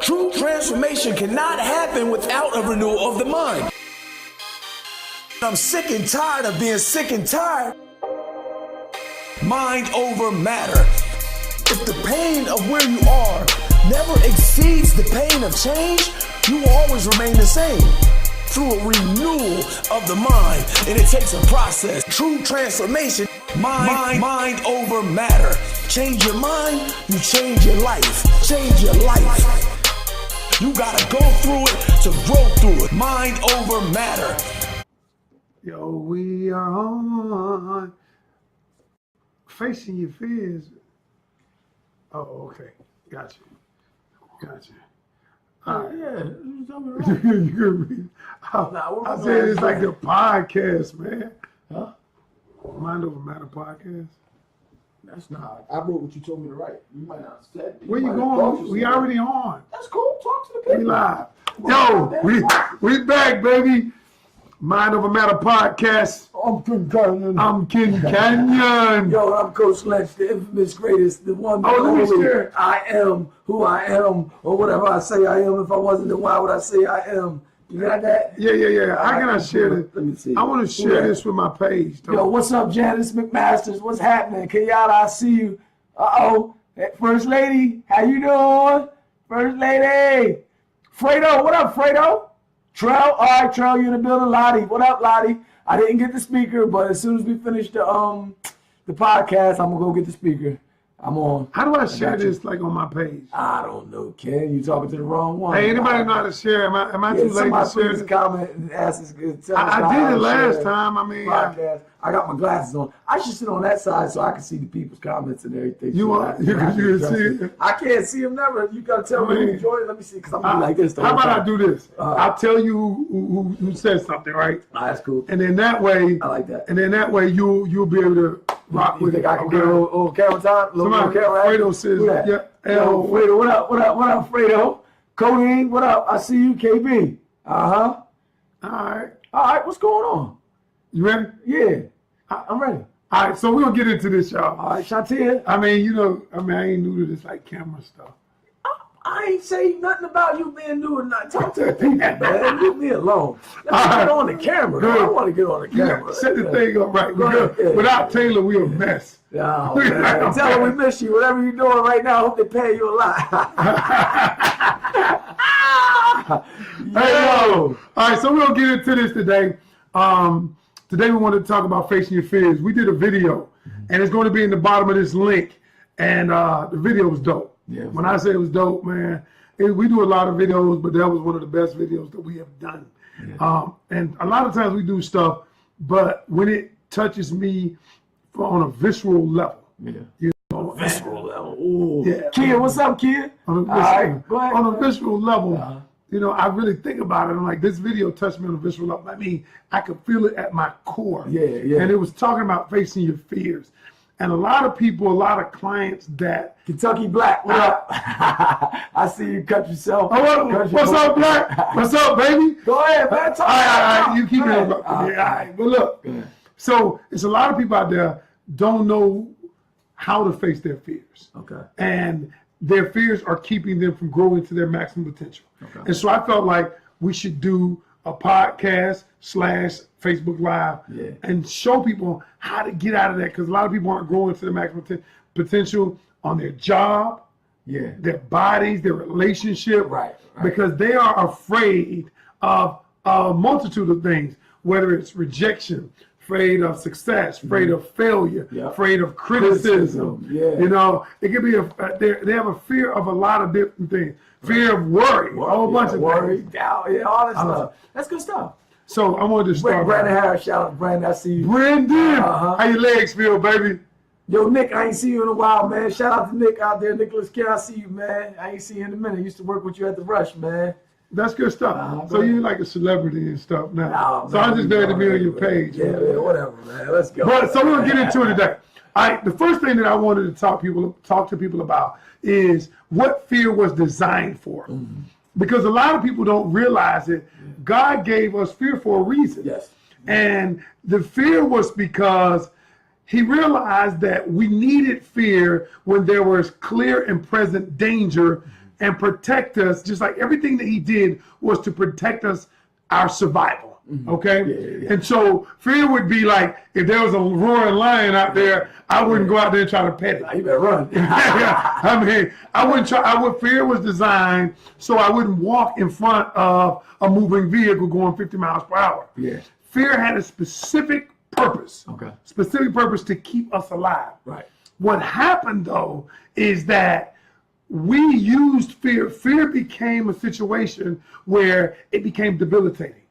True transformation cannot happen without a renewal of the mind. I'm sick and tired of being sick and tired. Mind over matter. If the pain of where you are never exceeds the pain of change, you will always remain the same. Through a renewal of the mind, and it takes a process. True transformation, mind over matter. Change your mind, you change your life. Change your life. You gotta go through it to grow through it. Mind over matter. Yo, we are on Facing Your Fears. Oh, okay. Gotcha. All right. Yeah, I said it's like the podcast, man. Huh? Mind Over Matter podcast. That's not. I wrote what you told me to write. You might not have said it. Where you going? We already on. That's cool. Talk to the people. We live. Yo, we back, baby. Mind Over Matter podcast. I'm Ken Canyon. I'm Ken Canyon. Yo, I'm Coach Lynch, the infamous greatest, the one that let me only share. I am who I am, or whatever I say I am. If I wasn't, then why would I say I am? You got that? Yeah. How can I share this? Let me see. I want to share this with my page. Though. Yo, what's up, Janice McMasters? What's happening? Kenyatta, I see you. Uh-oh. First Lady, how you doing? First Lady. Fredo, what up, Fredo? Trell, all right, Trell, you in the building. Lottie, what up, Lottie? I didn't get the speaker, but as soon as we finish the podcast, I'm gonna go get the speaker. I'm on. How do I share this like on my page? I don't know, Ken. You talking to the wrong one. Hey, anybody know how to share? Am I too late to share this? Comment and ask us. I did it last time. I mean, podcast. I got my glasses on. I should sit on that side so I can see the people's comments and everything. You can see it? I can't see them never. You gotta tell me who enjoy it. Let me see, because I'm gonna be like this. How about I do this? I'll tell you who says something, right? That's cool. And then that way, I like that. And then that way you'll be able to rock with it. I can get a little camera time? Somebody, Fredo says, Yo, Fredo, what up? What up, Fredo? Cody, what up? I see you, KB. Uh-huh. All right, what's going on? You ready? Yeah, I'm ready. All right, so we're going to get into this, y'all. All right, Shantia. I mean, I ain't new to this, like, camera stuff. I ain't say nothing about you being new or not. Talk to the people, man. Leave me alone. Let me get on the camera. I want to get on the camera. Set the thing up right. Without Taylor, we a mess. Oh, man. Tell them we miss you. Whatever you're doing right now, I hope they pay you a lot. Hey, yo. All right, so we're going to get into this today. Today we wanted to talk about facing your fears. We did a video, and it's going to be in the bottom of this link. And the video was dope. Yeah, when I say it was dope, man, we do a lot of videos, but that was one of the best videos that we have done. Yeah. And a lot of times we do stuff, but when it touches me on a visceral level, you know, visceral level. Ooh. Yeah. Kid, what's up, kid? On a visceral level, you know, I really think about it. I'm like, this video touched me on a visceral level. I mean, I could feel it at my core. Yeah. And it was talking about facing your fears. And a lot of people, a lot of clients that... Kentucky Black, what up? I see you cut yourself. What's up, Black? What's up, baby? Go ahead, man. Talk. All right. You keep it up. All right. But look, so it's a lot of people out there don't know how to face their fears. Okay. And their fears are keeping them from growing to their maximum potential. Okay. And so I felt like we should do a podcast / Facebook Live and show people how to get out of that, because a lot of people aren't growing to their maximum potential on their job, their bodies, their relationship, because they are afraid of a multitude of things, whether it's rejection, afraid of success, afraid of failure, afraid of criticism. You know, it could be they have a fear of a lot of different things. Fear of worry, a whole bunch of worry, things. Doubt, all that stuff. That's good stuff. So I wanted to start. Brandon Harris, shout out to Brandon. I see you. Brandon, how your legs feel, baby? Yo, Nick, I ain't seen you in a while, man. Shout out to Nick out there. Nicholas Kerr, I see you, man. I ain't seen you in a minute. Used to work with you at the Rush, man. That's good stuff. So you're like a celebrity and stuff now. So I'm just glad to be on your page. Yeah, whatever, man. Let's go. But so we're gonna get into it today. The first thing that I wanted to talk to people about is what fear was designed for. Because a lot of people don't realize it. God gave us fear for a reason. Yes. And the fear was because he realized that we needed fear when there was clear and present danger and protect us, just like everything that he did was to protect us, our survival. Okay? And so fear would be like, if there was a roaring lion out there, I wouldn't go out there and try to pet it. You better run. I mean, I wouldn't try. Fear was designed so I wouldn't walk in front of a moving vehicle going 50 miles per hour. Fear had a specific purpose. Specific purpose to keep us alive. What happened though is that we used fear. Fear became a situation where it became debilitating.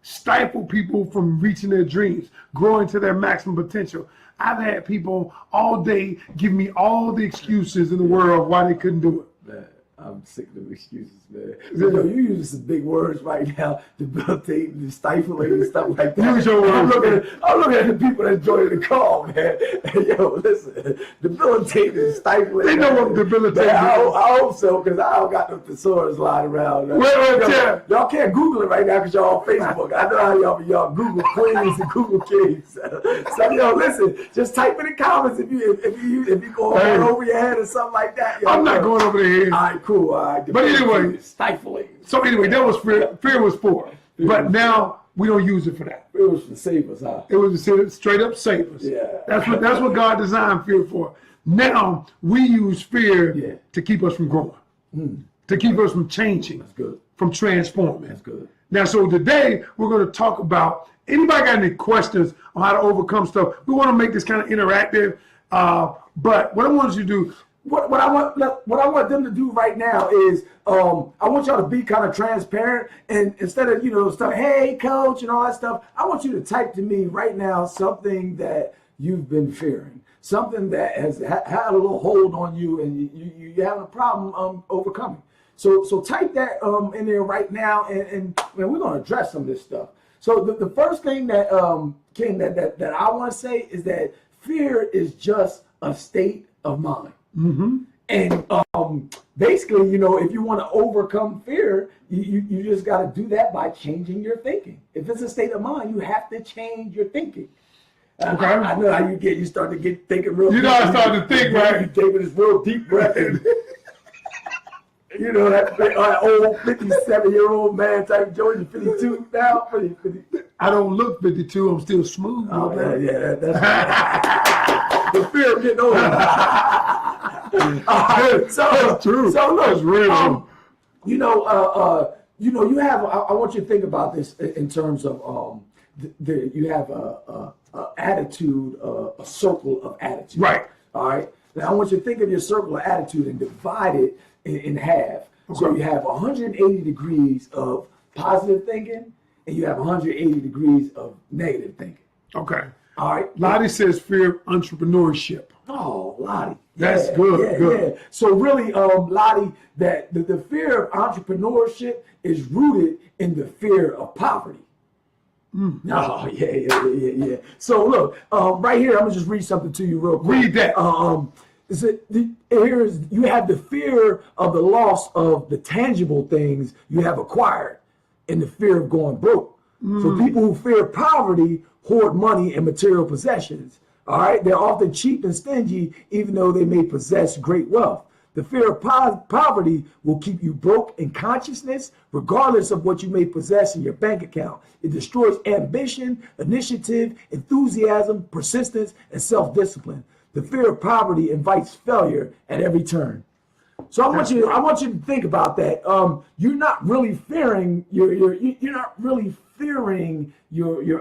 Stifle people from reaching their dreams, growing to their maximum potential. I've had people all day give me all the excuses in the world why they couldn't do it. Man, I'm sick of them excuses, man. You know, you use some big words right now, debilitating, stifling, and stuff like that. Use your words. I'm looking at the people that joined the call, man. Yo, listen, debilitating, stifling. They know what debilitating is. I hope so, because I don't got no thesaurus lying around. Y'all can't Google it right now because y'all on Facebook. I know how y'all Google queens and Google kings. So, yo, listen, just type in the comments if you go over your head or something like that. Yo, I'm not going over their head. All right, cool. But anyway, stifling. So anyway, that was fear. Fear was for. But now we don't use it for that. It was to save us, huh? It was to straight up save us. That's what God designed fear for. Now we use fear to keep us from growing, to keep us from changing, from transforming. That's good. Now, so today we're going to talk about. Anybody got any questions on how to overcome stuff? We want to make this kind of interactive. But what I want you to do. What I want them to do right now is I want y'all to be kind of transparent, and instead of stuff, hey coach and all that stuff, I want you to type to me right now something that you've been fearing, something that has had a little hold on you, and you're having a problem overcoming. So type that in there right now, and we're going to address some of this stuff. So the first thing that Ken that I want to say is that fear is just a state of mind. And basically, if you want to overcome fear, you just got to do that by changing your thinking. If it's a state of mind, you have to change your thinking. Okay. I know how you start to get thinking real deep. I start to think, right? You taking this real deep breath in. That old 57-year-old man type Joe, you 52 now? 50. I don't look 52. I'm still smooth. Oh, yeah, that's the fear of getting older. That's true. So look, that's real. You have. I want you to think about this in terms of you have a attitude, a circle of attitude. Right. All right. Now I want you to think of your circle of attitude and divide it in half. Okay. So you have 180 degrees of positive thinking, and you have 180 degrees of negative thinking. Okay. All right. Lottie says fear of entrepreneurship. Oh, Lottie. That's good. Good. So really, Lottie, that the fear of entrepreneurship is rooted in the fear of poverty. Oh, yeah. So look, right here, I'm gonna just read something to you real quick. Read that. You have the fear of the loss of the tangible things you have acquired, and the fear of going broke. So people who fear poverty hoard money and material possessions. All right, they're often cheap and stingy, even though they may possess great wealth. The fear of poverty will keep you broke in consciousness, regardless of what you may possess in your bank account. It destroys ambition, initiative, enthusiasm, persistence, and self-discipline. The fear of poverty invites failure at every turn. So I want you to think about that. You're not really fearing your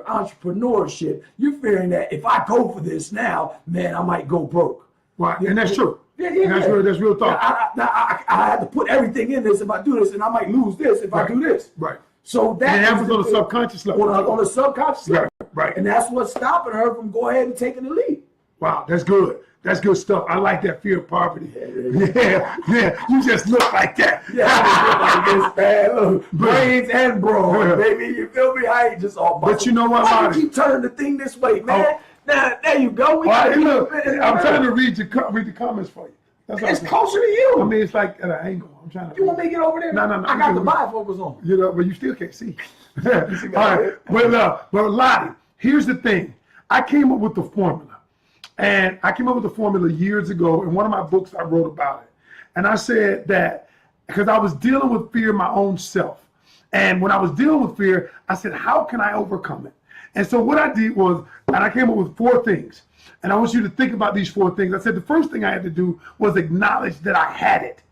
entrepreneurship. You're fearing that if I go for this now, man, I might go broke. Right, and that's true. Yeah. That's real thought. I had to put everything in this if I do this, and I might lose this if I do this. Right. So that happens on a subconscious level. On a subconscious level. Right. And that's what's stopping her from going ahead and taking the lead. Wow, that's good. That's good stuff. I like that fear of poverty. Yeah. You just look like that. Yeah, I just look like this, man. Look, brains and brawn, baby. You feel me? I ain't just all muscle. But you know what, Why you keep turning the thing this way, man? Now, there you go. I'm trying to read the comments for you. It's closer to you. I mean, it's like at an angle. I'm trying to. You want me to get over there? No. I got the bifocals on. But you still can't see. All right. But Lottie, here's the thing. I came up with the formula. And I came up with the formula years ago in one of my books. I wrote about it. And I said that because I was dealing with fear my own self. And when I was dealing with fear, I said, how can I overcome it? And so what I did was, and I came up with 4 things. And I want you to think about these 4 things. I said the first thing I had to do was acknowledge that I had it.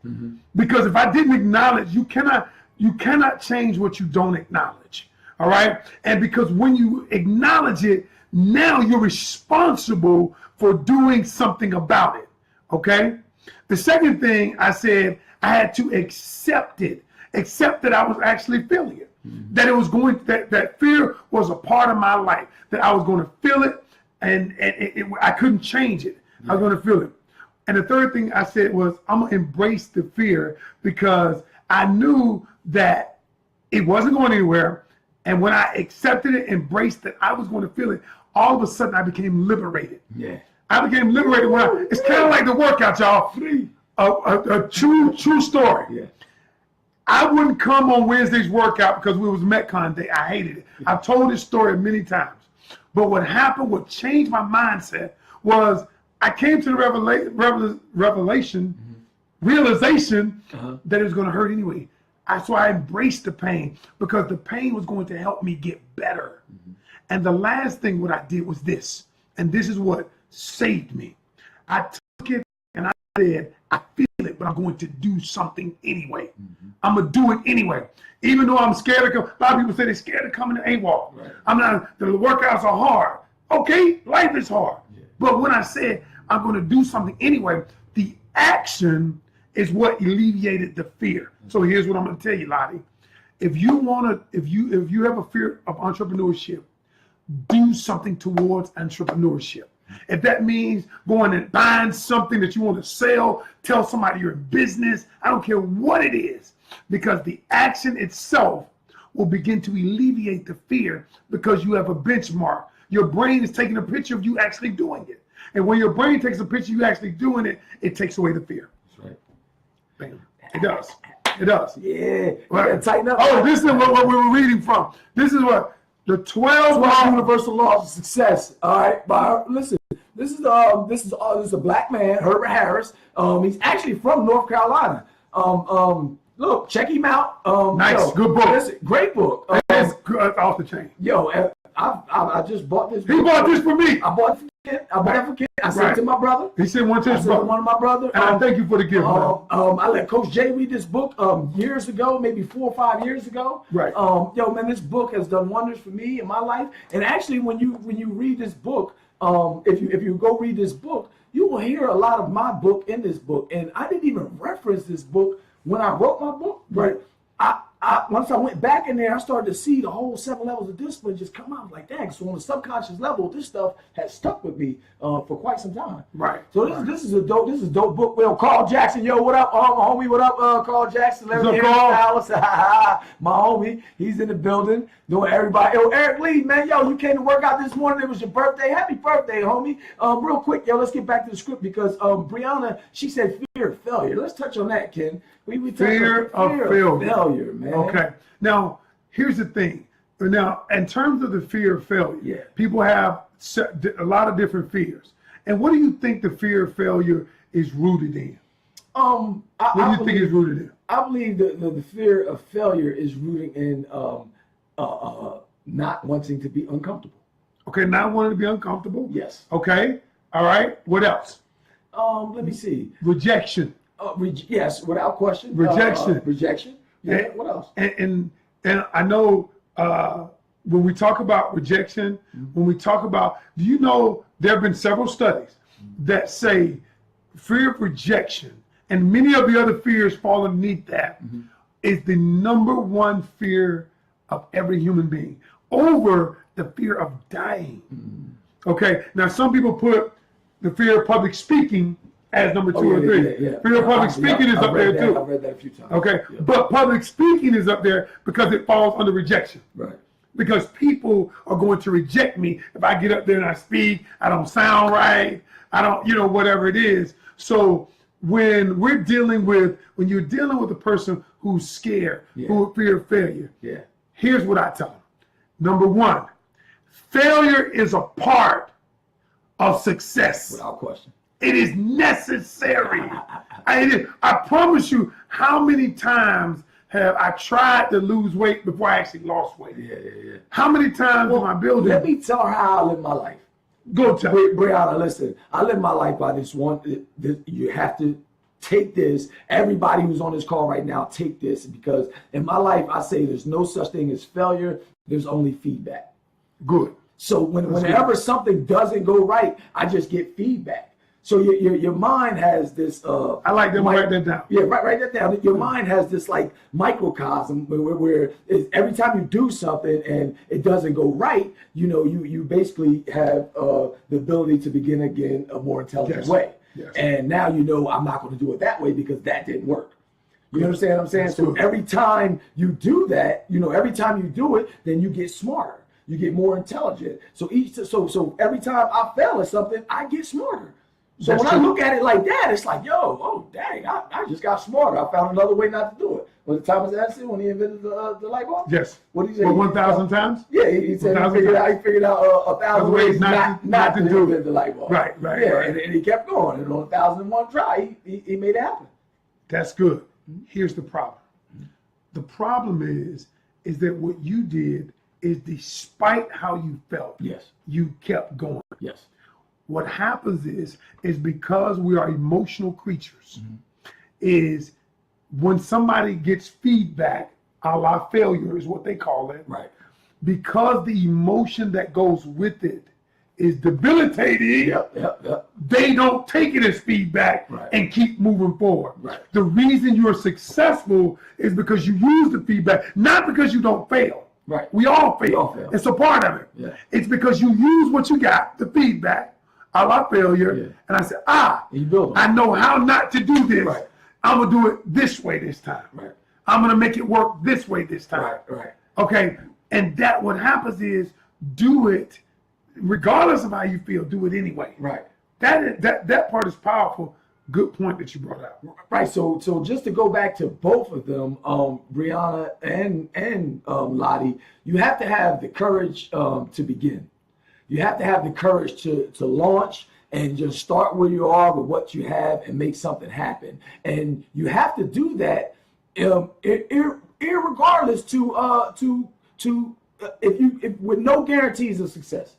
Because if I didn't acknowledge, you cannot change what you don't acknowledge. All right? And because when you acknowledge it, now you're responsible for doing something about it. Okay? The second thing I said, I had to accept it. Accept that I was actually feeling it. That it was that fear was a part of my life. That I was going to feel it. And I couldn't change it. I was going to feel it. And the third thing I said was, I'm going to embrace the fear because I knew that it wasn't going anywhere. And when I accepted it, embraced that I was going to feel it, all of a sudden I became liberated. Yeah. I became liberated when it's kind of like the workout, y'all. A true story. Yeah. I wouldn't come on Wednesday's workout because it was Metcon day. I hated it. I've told this story many times. But what happened, what changed my mindset was I came to the realization that it was going to hurt anyway. So I embraced the pain because the pain was going to help me get better. And the last thing what I did was this, and this is what saved me. I took it and I said, I feel it, but I'm going to do something anyway. I'm going to do it anyway. Even though I'm scared to come, a lot of people say they're scared to come in the AWOL. Right. I'm not, the workouts are hard. Okay, life is hard. Yeah. But when I said I'm going to do something anyway, the action is what alleviated the fear. So here's what I'm going to tell you, Lottie. If you have a fear of entrepreneurship, do something towards entrepreneurship. If that means going and buying something that you want to sell, tell somebody you're in business, I don't care what it is, because the action itself will begin to alleviate the fear because you have a benchmark. Your brain is taking a picture of you actually doing it. And when your brain takes a picture of you actually doing it, it takes away the fear. That's right. Bam. It does. It does. Yeah. Right. Tighten up. Oh, this is what we were reading from. This is what the 12 universal laws of success. All right, but listen. This is a black man, Herbert Harris. He's actually from North Carolina. Look, check him out. Nice, good book. Listen, great book. It's off the chain. Yo, I just bought this. He bought this for me. I bought it for Kent. I sent it to my brother. He sent one to his brother. One of my brother. And I thank you for the gift. I let Coach Jay read this book years ago, maybe 4 or 5 years ago. Right. Yo, man, this book has done wonders for me in my life. And actually, when you read this book, if you go read this book, you will hear a lot of my book in this book. And I didn't even reference this book when I wrote my book. Right. Once I went back in there, I started to see the whole 7 levels of discipline just come out like that. So on the subconscious level, this stuff has stuck with me for quite some time. Right. So this is a dope book. Well, Carl Jackson, yo, what up, my homie? What up, Carl Jackson? What's up, Carl? My homie, he's in the building. Doing everybody. Yo, Eric Lee, man, yo, you came to work out this morning. It was your birthday. Happy birthday, homie. Real quick, yo, let's get back to the script because Brianna, she said fear of failure. Let's touch on that, Ken. We fear of failure, man. Okay. Now, here's the thing. Now, in terms of the fear of failure, people have a lot of different fears. And what do you think the fear of failure is rooted in? What do you think is rooted in? I believe the fear of failure is rooted in not wanting to be uncomfortable. Okay, not wanting to be uncomfortable? Yes. Okay. All right. What else? Let me see. Rejection. Yes, without question. Rejection. Rejection. Yeah. What else? And I know when we talk about rejection, when we talk about, do you know there have been several studies that say fear of rejection and many of the other fears fall underneath that is the #1 fear of every human being over the fear of dying. Okay. Now some people put the fear of public speaking as number 2 or 3. Fear of public speaking is up there too. I've read that a few times. Okay, but public speaking is up there because it falls under rejection. Right. Because people are going to reject me if I get up there and I speak. I don't sound right. I don't, whatever it is. So when you're dealing with a person who's scared, who fear of failure, here's what I tell them. #1, failure is a part of success. Without question. It is necessary. I promise you, how many times have I tried to lose weight before I actually lost weight? Yeah. How many times in my building? Let me tell her how I live my life. Go tell Brianna, listen, I live my life by this one. You have to take this. Everybody who's on this call right now, take this, because in my life, I say there's no such thing as failure. There's only feedback. Good. So whenever something doesn't go right, I just get feedback. So your mind has this. I like them. Write that down. Yeah, write that down. Your mind has this like microcosm where every time you do something and it doesn't go right, you basically have the ability to begin again a more intelligent way. Yes. And now I'm not going to do it that way because that didn't work. You understand what I'm saying? So every time you do that, every time you do it, then you get smarter. You get more intelligent. So every time I fail at something, I get smarter. So when I look at it like that, it's like, dang, I just got smarter. I found another way not to do it. Was it Thomas Edison when he invented the light bulb? Yes. What did he say? Well, 1,000 times? Yeah, he said he figured out 1,000 ways not to invent the light bulb. Right. Yeah, right. And he kept going. And on 1,001 try, he made it happen. That's good. Here's the problem. The problem is that what you did is, despite how you felt, yes, you kept going. Yes. What happens is because we are emotional creatures, is when somebody gets feedback, a la failure is what they call it. Right. Because the emotion that goes with it is debilitating. Yep. They don't take it as feedback and keep moving forward. Right. The reason you're successful is because you use the feedback, not because you don't fail. Right. We all fail. It's a part of it. Yeah. It's because you use what you got, the feedback, a la failure, and I said, you build I know how not to do this. Right. I'm going to do it this way this time. Right. I'm going to make it work this way this time. Right. Okay. And that what happens is, do it regardless of how you feel, do it anyway. Right. That part is powerful. Good point that you brought out. Right. So just to go back to both of them, Brianna and Lottie, you have to have the courage to begin. You have to have the courage to launch and just start where you are with what you have and make something happen. And you have to do that irregardless if with no guarantees of success.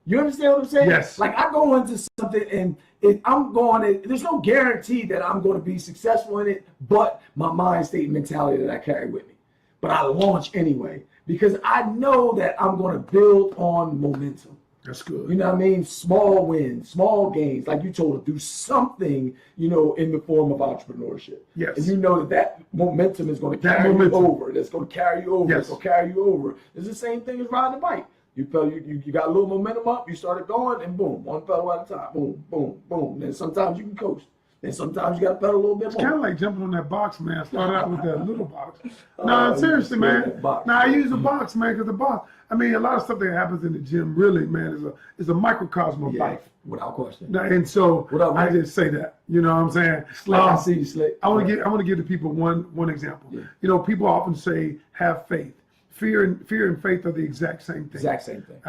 You understand what I'm saying? Yes. Like I go into something and there's no guarantee that I'm going to be successful in it, but my mind state and mentality that I carry with me. But I launch anyway because I know that I'm going to build on momentum. That's good. You know what I mean? Small wins, small gains. Like you told them, do something, in the form of entrepreneurship. Yes. And you know that momentum is going to carry you over. That's going to carry you over. Yes. It's going to carry you over. It's the same thing as riding a bike. You felt you got a little momentum up, you started going, and boom, one pedal at a time. Boom, boom, boom. Then sometimes you can coast. Then sometimes you got to pedal a little bit more. It's kind of like jumping on that box, man. I started out with that little box. No, seriously, man. I use a box, man, because the box, a lot of stuff that happens in the gym, really, man, is a microcosm of life. Without question. And so I just say that. You know what I'm saying? Slick, I see you, Slick. I want to give the people one example. Yeah. People often say, have faith. Fear and faith are the exact same thing. Exact same thing.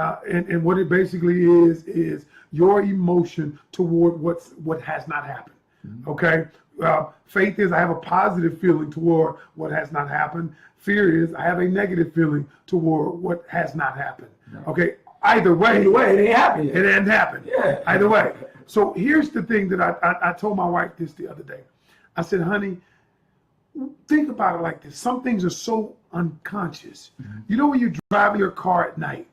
And what it basically is your emotion toward what has not happened. Mm-hmm. Okay? Faith is I have a positive feeling toward what has not happened. Fear is I have a negative feeling toward what has not happened. Right. Okay? Either way, it ain't happened yet. It ain't happened. Yeah. Either way. So here's the thing that I told my wife this the other day. I said, honey, think about it like this. Some things are so unconscious. Mm-hmm. When you drive your car at night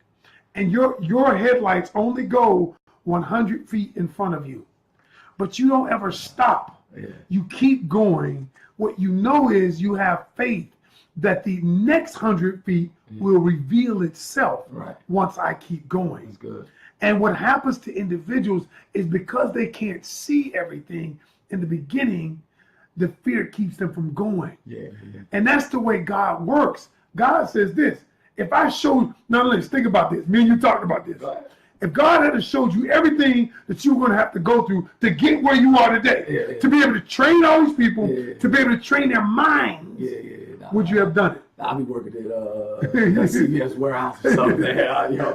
and your headlights only go 100 feet in front of you, but you don't ever stop. Yeah. You keep going. What you know is you have faith that the next 100 feet will reveal itself once I keep going. That's good. And what happens to individuals is because they can't see everything in the beginning, the fear keeps them from going. Yeah. And that's the way God works. God says this, if I show, now let's think about this. Me and you talked about this. Right. If God had showed you everything that you were going to have to go through to get where you are today, to be able to train all these people, to be able to train their minds, would you have done it? I'll be working at CVS warehouse or something.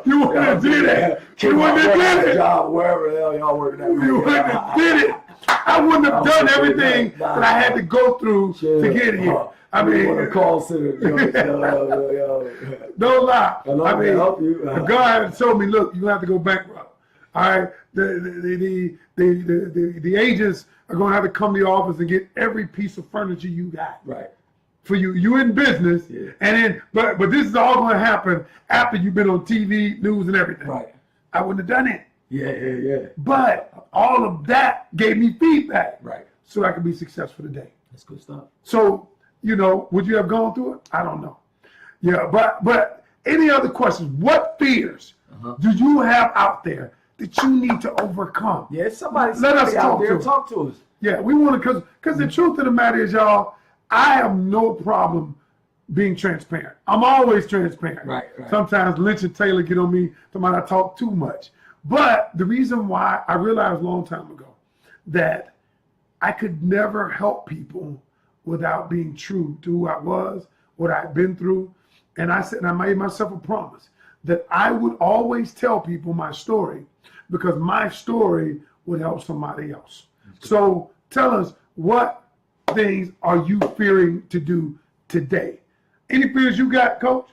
You wouldn't have did it. You wouldn't have did it. Job, wherever the hell y'all working at. You wouldn't have did it. I wouldn't have done everything that I had to go through to get here. I mean, a call center. No lie. I mean, help you. God told me, look, you have to go bankrupt. All right, the agents are going to have to come to the office and get every piece of furniture you got. Right. For you in business, and then but this is all going to happen after you've been on TV, news, and everything. Right. I wouldn't have done it. Yeah. But all of that gave me feedback. Right. So I could be successful today. That's good stuff. So, would you have gone through it? I don't know. Yeah, but any other questions? What fears do you have out there that you need to overcome? Yeah, somebody Let us out there talk to us. Yeah, we want to, because the truth of the matter is, y'all, I have no problem being transparent. I'm always transparent. Right. Sometimes Lynch and Taylor get on me, somebody I talk too much. But the reason why I realized a long time ago that I could never help people without being true to who I was, what I'd been through. And I said, and I made myself a promise that I would always tell people my story because my story would help somebody else. So tell us, what things are you fearing to do today? Any fears you got, Coach?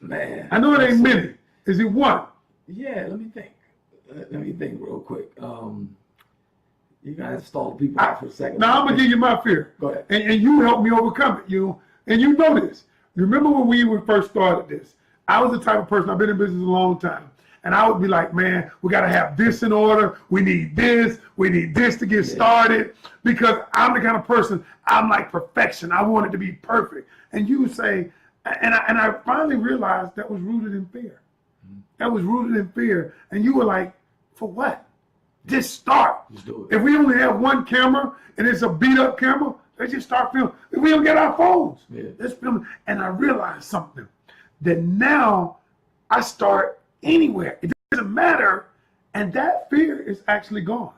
Man. I know it ain't many. Is it one? Yeah, let me think real quick. You gotta stall people out for a second. Now I'm gonna give you my fear. Go ahead. And you help me overcome it. And you know this. Remember when we first started this? I was the type of person, I've been in business a long time. And I would be like, man, we got to have this in order. We need this to get started. Because I'm the kind of person, I'm like perfection. I want it to be perfect. And you would say, and I finally realized that was rooted in fear. That was rooted in fear. And you were like, for what? Just start. Just do it. If we only have one camera and it's a beat up camera, let's just start filming. If we don't get our phones, let's film. And I realized something, that now I start anywhere. It doesn't matter. And that fear is actually gone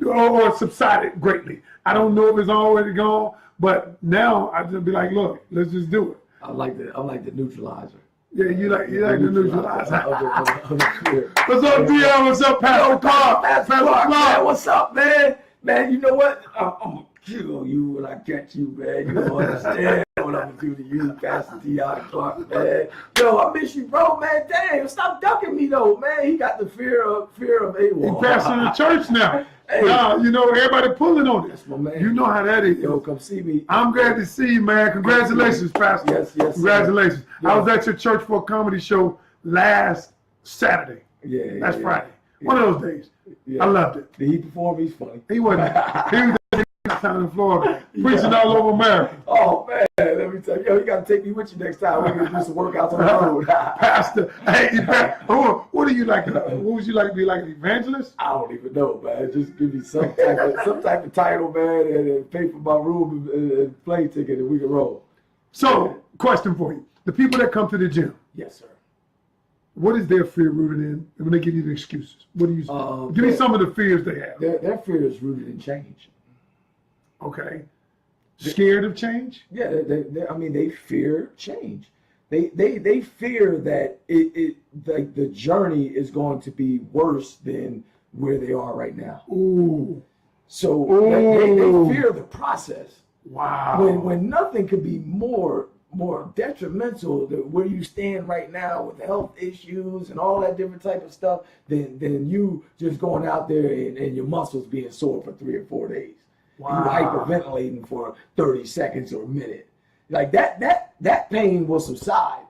or subsided greatly. I don't know if it's already gone, but now I just be like, look, let's just do it. I like the neutralizer. Yeah, you like the neutralizer. Fear. What's up, Dion? What's up, Pastor Clark? Pastor Clark, man, what's up, man? Man, you know what? I'm gonna kill you when I catch you, man. You don't understand what I'm gonna do to you, Pastor Dion Clark, man. Yo, I miss you, bro, man. Dang, stop ducking me though, man. He got the fear of AWOL. He pastoring the church now. Hey, everybody pulling on it. That's my man. You know how that is. Yo, come see me. I'm glad to see you, man. Congratulations, Pastor. Yes. Congratulations. Yeah. I was at your church for a comedy show last Saturday. That's Friday. One of those days. Yeah. I loved it. Did he perform? He's funny. He wasn't. He was down in Florida, preaching all over America. Oh man, let me tell you, you gotta take me with you next time. We're gonna do some workouts on the road. Pastor, hey, what do you like? What would you like to be, like an evangelist? I don't even know, man. Just give me some type of title, man, and pay for my room and plane ticket, and we can roll. So, question for you: the people that come to the gym. Yes, sir. What is their fear rooted in? When they give you the excuses, what do you say? Give me some of the fears they have. Their fear is rooted in change. Okay. Scared of change? Yeah, they fear change. They fear that like the journey is going to be worse than where they are right now. Ooh. So they fear the process. Wow. When nothing could be more detrimental to where you stand right now with health issues and all that different type of stuff than you just going out there and your muscles being sore for 3 or 4 days. Wow. You hyperventilating for 30 seconds or a minute. Like that pain will subside.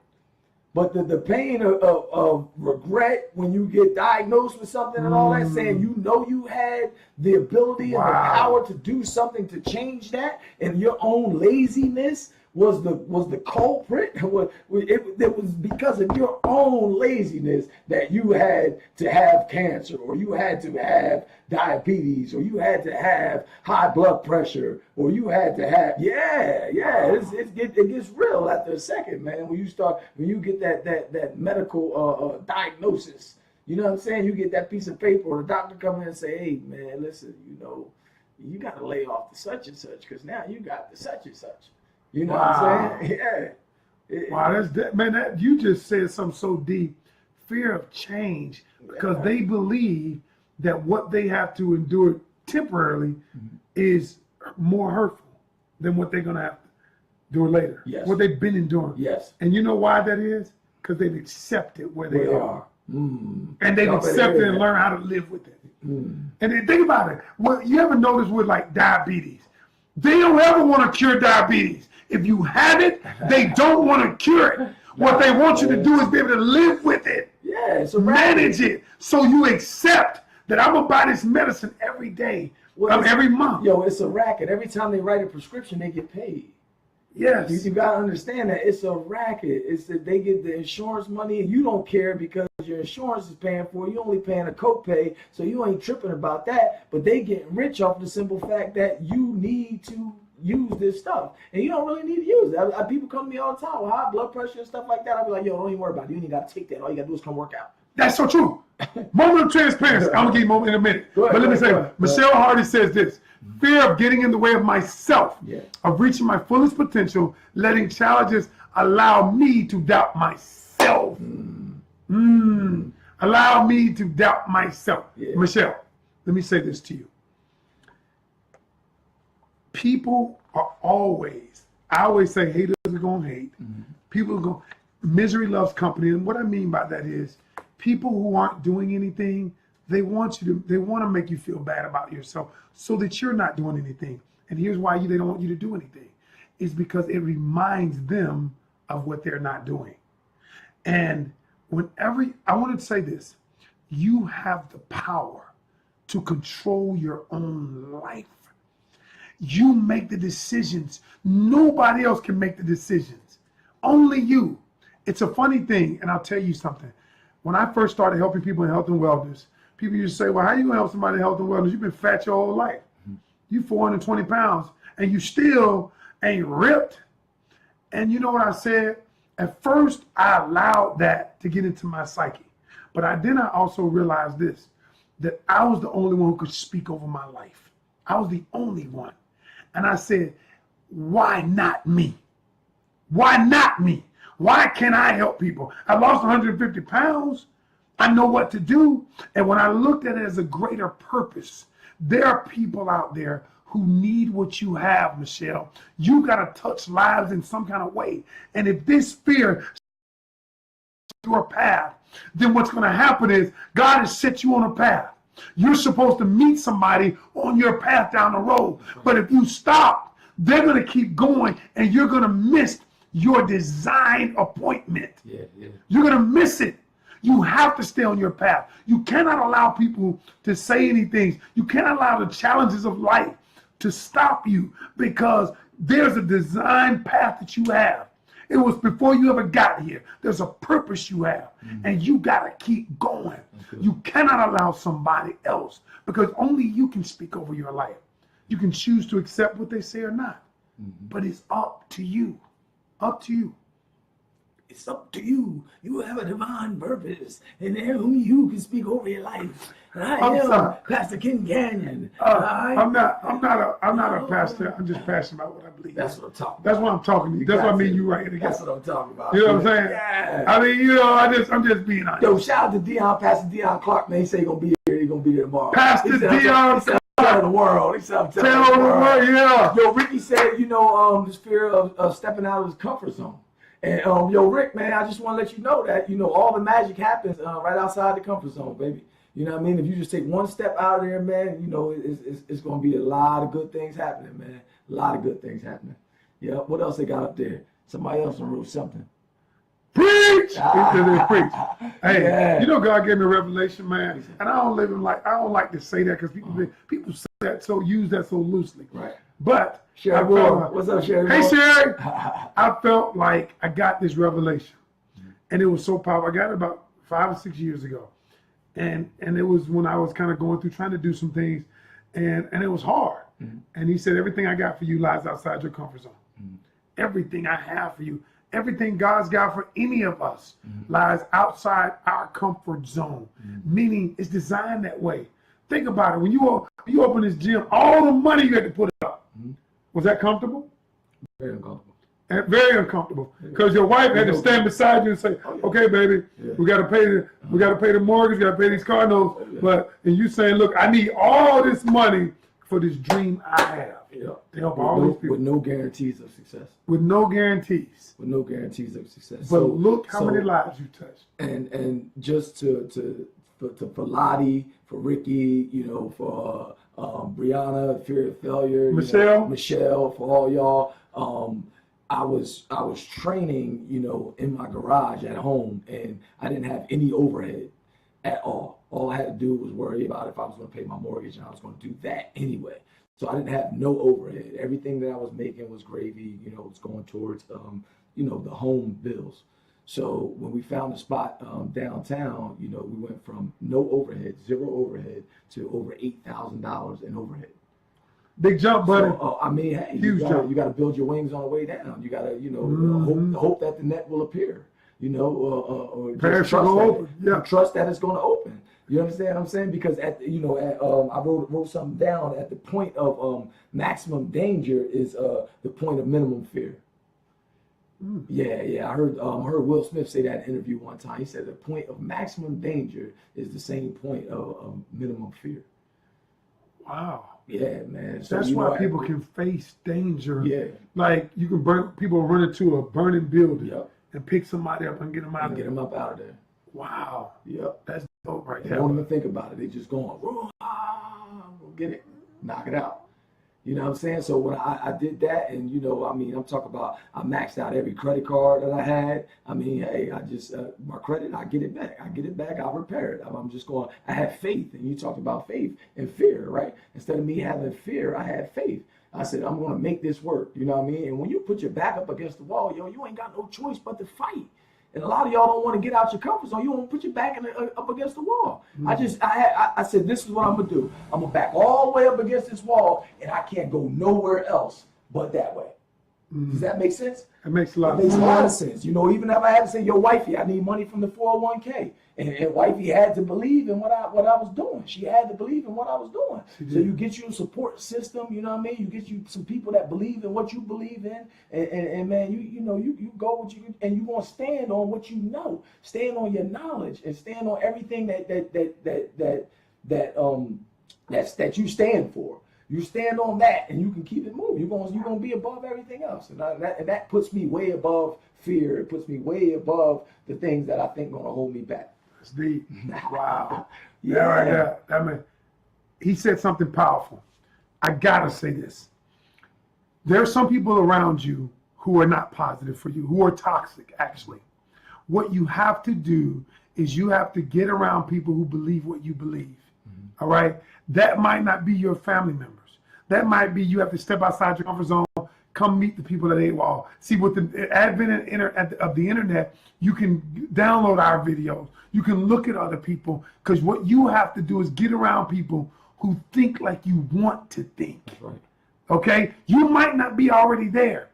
But the pain of regret when you get diagnosed with something and all that, saying you had the ability and the power to do something to change that, and your own laziness was the culprit. It was because of your own laziness that you had to have cancer, or you had to have diabetes, or you had to have high blood pressure, or you had to have it gets real after a second, man. When you get that medical diagnosis, you know what I'm saying? You get that piece of paper, or the doctor come in and say, hey man, listen, you got to lay off the such and such because now you got the such and such. You know Wow. what I'm saying? Yeah. Wow, man, you just said something so deep. Fear of change, because they believe that what they have to endure temporarily is more hurtful than what they're going to have to endure later. Yes. What they've been enduring. Yes. And you know why that is? Because they've accepted where they are. Mm. And they've accepted and learned how to live with it. And then think about it. Well, you ever notice with like diabetes? They don't ever want to cure diabetes. If you have it, they don't want to cure it. What they want you to do is be able to live with it. Yeah, so manage it. So you accept that I'm going to buy this medicine every day, every month. Yo, it's a racket. Every time they write a prescription, they get paid. Yes. You got to understand that it's a racket. It's that they get the insurance money and you don't care because your insurance is paying for it. You only paying a copay, so you ain't tripping about that. But they getting rich off the simple fact that you need to use this stuff. And you don't really need to use it. People come to me all the time with high blood pressure and stuff like that. I'll be like, yo, don't even worry about it. You ain't got to take that. All you got to do is come work out. That's so true. Moment of transparency. I'm going to give you a moment in a minute. But let me say, Michelle Hardy says this. Fear of getting in the way of myself, of reaching my fullest potential, letting challenges allow me to doubt myself. Allow me to doubt myself. Michelle, let me say this to you. People are always, I always say haters are going to hate. People are going, misery loves company. And what I mean by that is people who aren't doing anything, they want to make you feel bad about yourself so that you're not doing anything. And here's why they don't want you to do anything. It's because it reminds them of what they're not doing. And I wanted to say this, you have the power to control your own life. You make the decisions. Nobody else can make the decisions. Only you. It's a funny thing, and I'll tell you something. When I first started helping people in health and wellness, people used to say, well, how are you going to help somebody in health and wellness? You've been fat your whole life. You 420 pounds, and you still ain't ripped. And you know what I said? At first, I allowed that to get into my psyche. But then I also realized this, that I was the only one who could speak over my life. I was the only one. And I said, why not me? Why not me? Why can't I help people? I lost 150 pounds. I know what to do. And when I looked at it as a greater purpose, there are people out there who need what you have, Michelle. You got to touch lives in some kind of way. And if this fear your path, then what's going to happen is God has set you on a path. You're supposed to meet somebody on your path down the road. But if you stop, they're going to keep going and you're going to miss your design appointment. You're going to miss it. You have to stay on your path. You cannot allow people to say anything. You cannot allow the challenges of life to stop you because there's a design path that you have. It was before you ever got here. There's a purpose you have, and you got to keep going. You cannot allow somebody else because only you can speak over your life. You can choose to accept what they say or not, but it's up to you. Up to you. It's up to you. You have a divine purpose, and only you can speak over your life. And I am Pastor Ken Canyon. I'm not a pastor. I'm just passionate about what I believe. That's what I'm talking about. That's what I'm talking to you. That's what I mean. You right. That's what I'm talking about. You know what I'm saying? Yeah. I mean, you know, I'm just being honest. Yo, shout out to Dion, Pastor Dion Clark. Man, he said he's gonna be here. He's gonna be there tomorrow. Pastor Dion Clark. Tell the world. He said, tell the world. Yeah. Yo, Ricky said, you know, this fear of stepping out of his comfort zone. And yo, Rick, man, I just want to let you know that, you know, all the magic happens right outside the comfort zone, baby. You know what I mean? If you just take one step out of there, man, you know, it's going to be a lot of good things happening, man. A lot of good things happening. Yeah, what else they got up there? Somebody else wrote something. Preach! Preach. Hey, you know God gave me a revelation, man. And I don't like to say that because people say that use that so loosely. Right. But Sherry, what's up, Sherry? Hey, Sherry. I felt like I got this revelation, and it was so powerful. I got it about 5 or 6 years ago, and it was when I was kind of going through trying to do some things, and it was hard. And he said, everything I got for you lies outside your comfort zone. Everything I have for you, everything God's got for any of us lies outside our comfort zone, meaning it's designed that way. Think about it. When you open this gym, all the money you had to put up, was that comfortable? Very uncomfortable. And very uncomfortable because your wife had to stand beside you and say, "Okay, baby, we got to pay the mortgage, we got to pay these car notes." And you saying, "Look, I need all this money for this dream I have." To help all these people with no guarantees of success. With no guarantees. With no guarantees of success. But look how many lives you touched. And just for Lottie, for Ricky, for Brianna, Fear of Failure, Michelle, for all y'all. I was training, in my garage at home, and I didn't have any overhead at all. All I had to do was worry about if I was going to pay my mortgage, and I was going to do that anyway. So I didn't have no overhead. Everything that I was making was gravy, it was going towards, the home bills. So when we found a spot downtown, we went from no overhead, zero overhead, to over $8,000 in overhead. Big jump, buddy. So, hey, huge jump. You got to build your wings on the way down. You got to, hope that the net will appear. Or just trust that it's going to open. You understand what I'm saying? Because I wrote something down. At the point of maximum danger is the point of minimum fear. Yeah. I heard Will Smith say that in an interview one time. He said the point of maximum danger is the same point of minimum fear. Wow. Yeah, man. So, that's why people can face danger. Yeah. Like you can people run into a burning building and pick somebody up and get them out of there. Get them up out of there. Wow. Yep. That's dope right there. They don't even think about it. They just going, we'll get it, knock it out. You know what I'm saying? So when I did that, and I'm talking about I maxed out every credit card that I had. Hey, I just my credit, I get it back. I'll repair it. I'm just going. I have faith, and you talked about faith and fear, right? Instead of me having fear, I had faith. I said I'm going to make this work. You know what I mean? And when you put your back up against the wall, you ain't got no choice but to fight. And a lot of y'all don't want to get out your comfort zone. You want to put your back up against the wall. I said, this is what I'm going to do. I'm going to back all the way up against this wall, and I can't go nowhere else but that way. Does that make sense? It makes a lot of sense. It makes a lot of sense. Even if I had to say, yo, wifey, I need money from the 401k. And wifey had to believe in what I was doing. She had to believe in what I was doing. So you get you a support system, you know what I mean? You get you some people that believe in what you believe in. And man, you go with you, and you want to stand on what you know. Stand on your knowledge and stand on everything that you stand for. You stand on that, and you can keep it moving. You're gonna be above everything else, and that puts me way above fear. It puts me way above the things that I think gonna hold me back. That's deep. Wow. Yeah, right there. I mean, he said something powerful. I gotta say this. There are some people around you who are not positive for you, who are toxic. Actually, what you have to do is you have to get around people who believe what you believe. All right. That might not be your family members. That might be you have to step outside your comfort zone, come meet the people at AWOL. See, with the advent of the internet, you can download our videos. You can look at other people, because what you have to do is get around people who think like you want to think. That's right. Okay? You might not be already there,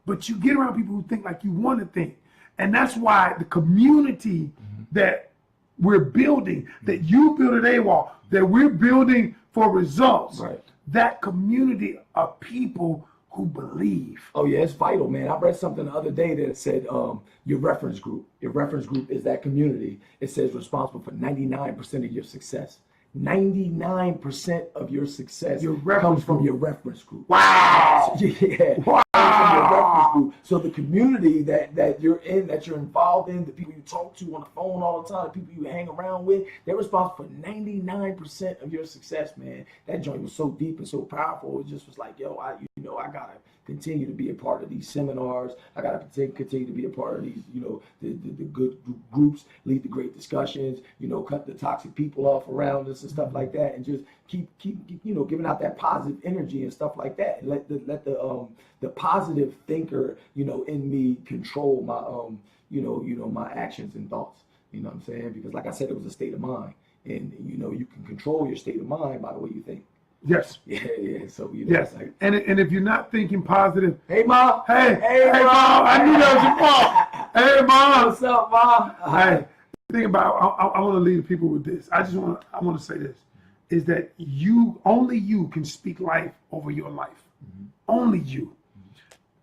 but you get around people who think like you want to think. And that's why the community that we're building, that you build at AWOL, that we're building for results, right? That community of people who believe. Oh yeah, it's vital, man. I read something the other day that said your reference group is that community. It says responsible for 99% of your success. 99% of your success comes from your reference group. Wow. Yeah. Wow. From your reference group. So the community that you're in, that you're involved in, the people you talk to on the phone all the time, the people you hang around with, they're responsible for 99% of your success, man. That joint was so deep and so powerful. It just was like, yo, I gotta continue to be a part of these seminars. I gotta continue to be a part of these, the good groups, lead the great discussions, cut the toxic people off around us and stuff like that, and just keep giving out that positive energy and stuff like that, and let the positive thinker in me control my my actions and thoughts. You know what I'm saying? Because like I said, it was a state of mind, and you can control your state of mind by the way you think. Yes. Yeah. So yes. Like, and if you're not thinking positive, hey mom, hey mom, I knew that was your mom. Hey mom, what's up, mom? Hey, think about. I want to lead people with this. I want to say this, is that only you can speak life over your life. Only you.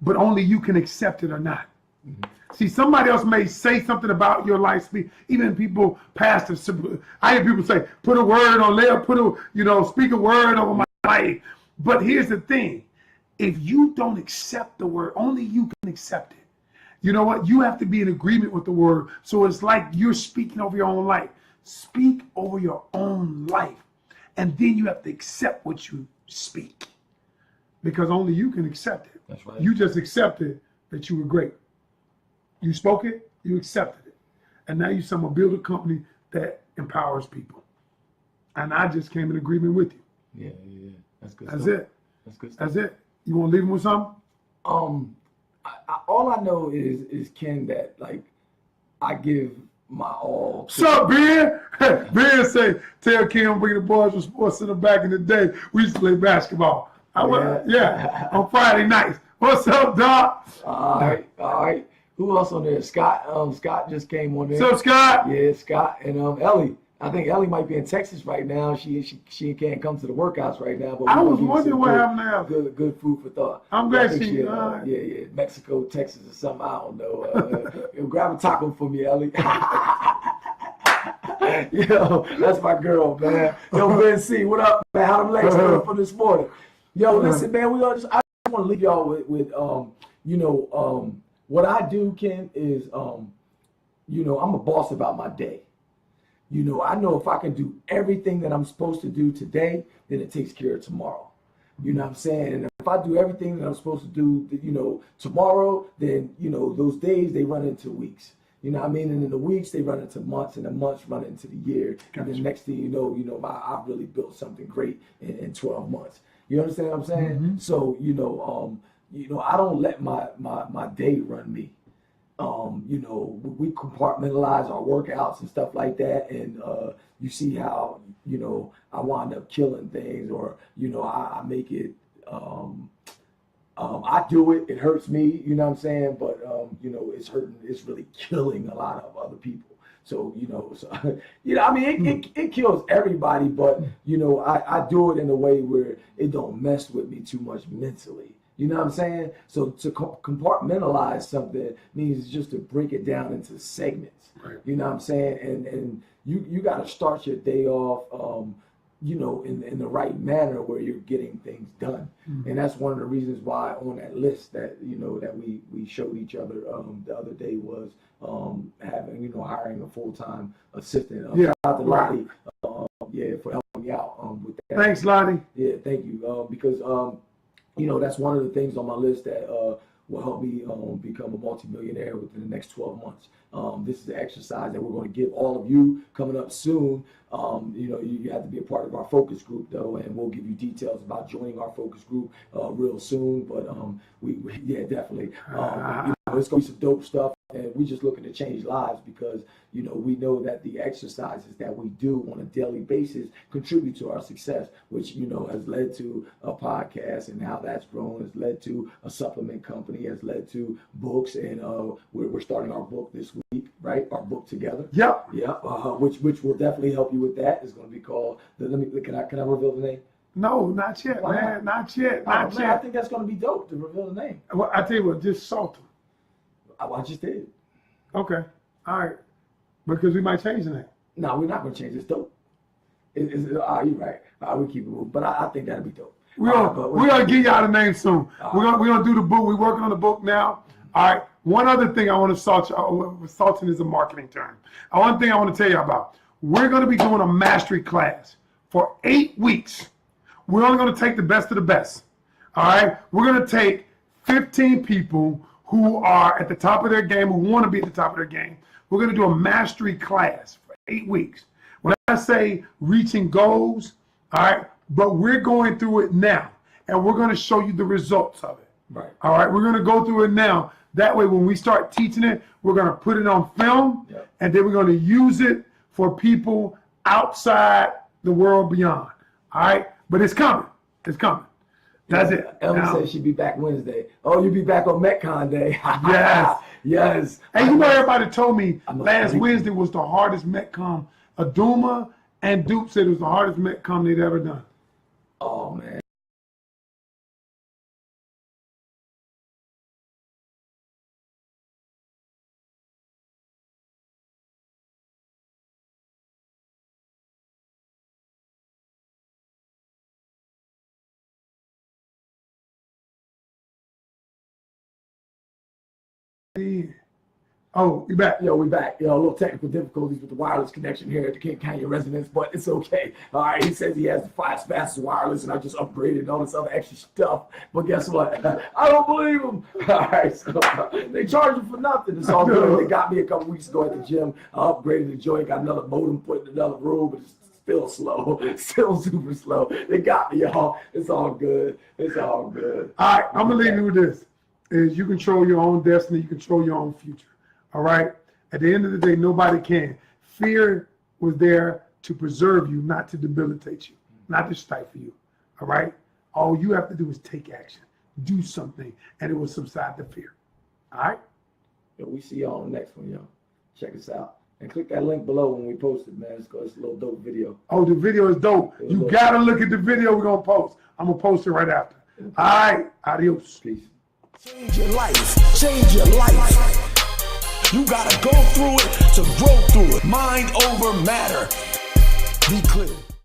but only you can accept it or not. See, somebody else may say something about your life speak. Even people, pastors, I hear people say, put a word on there, speak a word over my life. But here's the thing. If you don't accept the word, only you can accept it. You know what? You have to be in agreement with the word. So it's like you're speaking over your own life. Speak over your own life. And then you have to accept what you speak. Because only you can accept it. That's right. You just accepted that you were great. You spoke it, you accepted it. And now you're going to build a company that empowers people. And I just came in agreement with you. Yeah. That's good That's stuff. it. That's good stuff. That's it. You want to leave them with something? All I know is Ken, that like I give my all. What's up, Ben? Ben say, tell Ken bring the boys from Sports Center back in the day. We used to play basketball. On Friday nights. What's up, Doc? All right. Who else on there? Scott. Scott just came on there. What's up, Scott? Yeah, Scott and Ellie. I think Ellie might be in Texas right now. She can't come to the workouts right now. But I was wondering what happened to Ellie. Good food for thought. I'm glad she. Yeah, Mexico, Texas, or something. I don't know. Grab a taco for me, Ellie. Yo, that's my girl, man. Yo, Ben C, what up, man? How them legs doing for this morning? Yo, listen, man. I just want to leave y'all with what I do, Ken, is I'm a boss about my day. I know if I can do everything that I'm supposed to do today, then it takes care of tomorrow. You know what I'm saying? And if I do everything that I'm supposed to do, tomorrow, then, those days, they run into weeks. You know what I mean? And in the weeks, they run into months, and the months run into the year. Gotcha. And then next thing you know, I've really built something great in 12 months. You understand what I'm saying? Mm-hmm. So, I don't let my day run me. We compartmentalize our workouts and stuff like that, and you see how I wind up killing things, or I make it. I do it. It hurts me. You know what I'm saying? But it's hurting. It's really killing a lot of other people. So it kills everybody. But I do it in a way where it don't mess with me too much mentally. You know what I'm saying? So to compartmentalize something means just to break it down into segments. Right. You know what I'm saying? And you got to start your day off, in the right manner where you're getting things done. Mm-hmm. And that's one of the reasons why on that list that, that we showed each other the other day was having, hiring a full-time assistant. Shout out to Lottie, for helping me out with that. Thanks, Lottie. Yeah, thank you. Because that's one of the things on my list that will help me become a multimillionaire within the next 12 months. This is the exercise that we're going to give all of you coming up soon. You have to be a part of our focus group, though, and we'll give you details about joining our focus group real soon. But definitely. It's going to be some dope stuff. And we're just looking to change lives because, we know that the exercises that we do on a daily basis contribute to our success, which, has led to a podcast, and how that's grown has led to a supplement company, has led to books. And we're starting our book this week, right? Our book together. Yep. Yeah. Which will definitely help you with that. It's going to be called, can I reveal the name? No, not yet, man. Not yet. Man, I think that's going to be dope to reveal the name. Well, I tell you what, just salt them. I just did. Okay. All right. Because we might change the name. No, we're not going to change it. It's dope. You're right. We keep it moving. But I think that'd be dope. We're going to give y'all the name soon. We're gonna do the book. We're working on the book now. All right. One other thing I want to salt you. Salting is a marketing term. One thing I want to tell you about. We're going to be doing a mastery class for 8 weeks. We're only going to take the best of the best. All right. We're going to take 15 people who are at the top of their game, who want to be at the top of their game. We're going to do a mastery class for 8 weeks. When I say reaching goals, all right, but we're going through it now, and we're going to show you the results of it. Right. All right, we're going to go through it now. That way, when we start teaching it, we're going to put it on film, and then we're going to use it for people outside the world beyond. All right, but it's coming. It's coming. That's it. Elvis said she'd be back Wednesday. Oh, you'll be back on Metcon Day. Yes. Yes. And everybody told me last Wednesday was the hardest Metcon. Aduma and Duke said it was the hardest Metcon they'd ever done. Oh, man. Oh, you back? Yo, we back. Yo, a little technical difficulties with the wireless connection here at the King Canyon residence, but it's okay. All right, he says he has the 5 fastest wireless, and I just upgraded and all this other extra stuff. But guess what? I don't believe him. All right, so they charge him for nothing. It's all good. They got me a couple weeks ago at the gym. I upgraded the joint, got another modem put in another room, but it's still slow, still super slow. They got me, y'all. It's all good. It's all good. All right, I'm gonna leave you with this: is you control your own destiny, you control your own future. All right. At the end of the day, nobody can. Fear was there to preserve you, not to debilitate you, not to stifle you. All right. All you have to do is take action, do something, and it will subside the fear. All right. Yo, we see y'all on the next one, yo. Check us out. And click that link below when we post it, man. It's a little dope video. Oh, the video is dope. You got to look at the video we're going to post. I'm going to post it right after. All right. Adios. Peace. Change your life. Change your life. You gotta go through it to grow through it. Mind over matter. Be clear.